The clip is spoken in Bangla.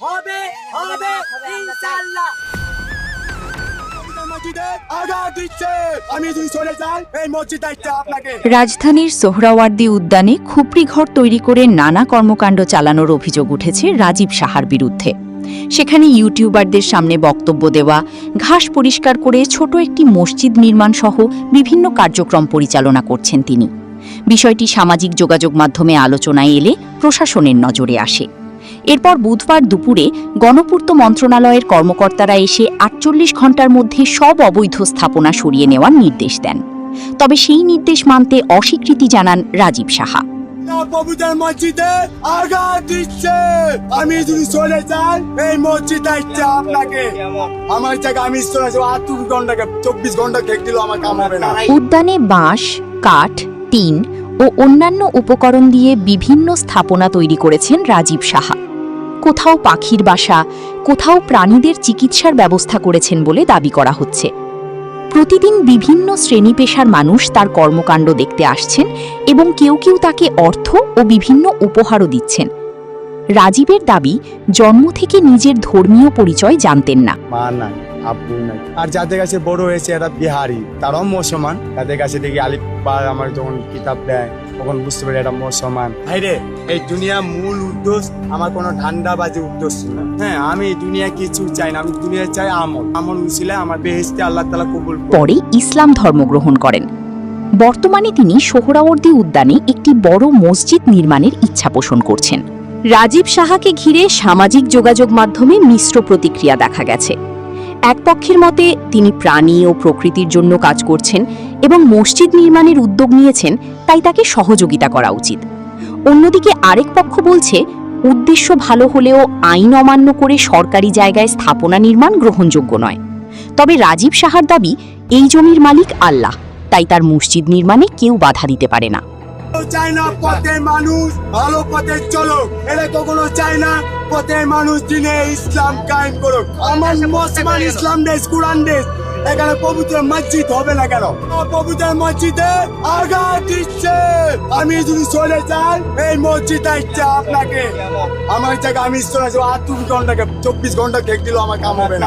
হবে হবে ইনশাআল্লাহ। আমি যদি চলে যাই এই মসজিদ দায়িত্ব আপনাকে। রাজধানীর সোহরাওয়ার্দী উদ্যানে খুপড়িঘর তৈরি করে নানা কর্মকাণ্ড চালানোর অভিযোগ উঠেছে রাজীব সাহার বিরুদ্ধে। সেখানে ইউটিউবারদের সামনে বক্তব্য দেওয়া, ঘাস পরিষ্কার করে ছোট একটি মসজিদ নির্মাণ সহ বিভিন্ন কার্যক্রম পরিচালনা করছেন তিনি। বিষয়টি সামাজিক যোগাযোগ মাধ্যমে আলোচনায় এলে প্রশাসনের নজরে আসে। এরপর বুধবার দুপুরে গণপূর্ত মন্ত্রণালয়ের কর্মকর্তারা এসে ৪৮ ঘণ্টার মধ্যে সব অবৈধ স্থাপনা সরিয়ে নেওয়ার নির্দেশ দেন। তবে সেই নির্দেশ মানতে অস্বীকৃতি জানান রাজীব সাহা। প্রভুদের মসজিদে আঘাত দিচ্ছে। আমি যদি চলে যাই এই মসজিদ দায়িত্ব আপনাকে। আমার জায়গা আমি চলে যাবো। ২৮ ঘন্টা ২৪ ঘন্টা খেক দিল আমার কাম হবে না। উদ্যানে বাঁশ, কাঠ, টিন ও অন্যান্য উপকরণ দিয়ে বিভিন্ন স্থাপনা তৈরি করেছেন রাজীব সাহা। কোথাও পাখির বাসা, কোথাও প্রাণীদের চিকিৎসার ব্যবস্থা করেছেন বলে দাবি করা হচ্ছে। প্রতিদিন বিভিন্ন শ্রেণী পেশার মানুষ তার কর্মকাণ্ড দেখতে আসছেন এবং কেউ কেউ তাকে অর্থ ও বিভিন্ন উপহারও দিচ্ছেন। রাজীবের দাবি, জন্ম থেকে নিজের ধর্মীয় পরিচয় জানতেন না। মা নাই, আব্বু নাই। আর যাদের কাছে বড় হয়েছে এরা বিহারি, তারাও মুসলমান। তাদের কাছে দেখি আলিফ বা আমার যখন কিতাব দেয় তখন বুঝতে পারি এটা মুসলমান। ভাইরে, এই দুনিয়া মূল উদ্দেশ্য আমার কোনো ধান্দাবাজি উদ্দেশ্য না। হ্যাঁ, আমি এই দুনিয়া কিছু চাই না। আমি দুনিয়া চাই আমল উসিলে আমার বেহেশতে আল্লাহ তাআলা কবুল করুন। পরে ইসলাম ধর্ম গ্রহণ করেন। বর্তমানে তিনি সোহরাওয়ার্দী উদ্যানে একটি বড় মসজিদ নির্মাণের ইচ্ছা পোষণ করছেন। রাজীব সাহাকে ঘিরে সামাজিক যোগাযোগ মাধ্যমে মিশ্র প্রতিক্রিয়া দেখা গেছে। এক পক্ষের মতে তিনি প্রাণী ও প্রকৃতির জন্য কাজ করছেন এবং মসজিদ নির্মাণের উদ্যোগ নিয়েছেন, তাই তাকে সহযোগিতা করা উচিত। অন্যদিকে আরেক পক্ষ বলছে, উদ্দেশ্য ভালো হলেও আইন অমান্য করে সরকারি জায়গায় স্থাপনা নির্মাণ গ্রহণযোগ্য নয়। তবে রাজীব সাহার দাবি, এই জমির মালিক আল্লাহ, তাই তার মসজিদ নির্মাণে কেউ বাধা দিতে পারে না। চাই না পথের মানুষ ভালো পথে চলো, এটা কখনো চাই না পথের মানুষ দিনে ইসলাম কায়েম করুক। আমার মুসলমান ইসলাম দেশ, কুরআন দেশ, এখানে পবিত্র মসজিদ হবে না কেন? পবিত্র মসজিদে আঘাত দিচ্ছে। আমি যদি চলে যাই এই মসজিদ দায়িত্ব আপনাকে। আমার জায়গা আমি চলে যাবো। ২৮ ঘন্টা ২৪ ঘন্টা খেক দিল আমার কাম হবে না।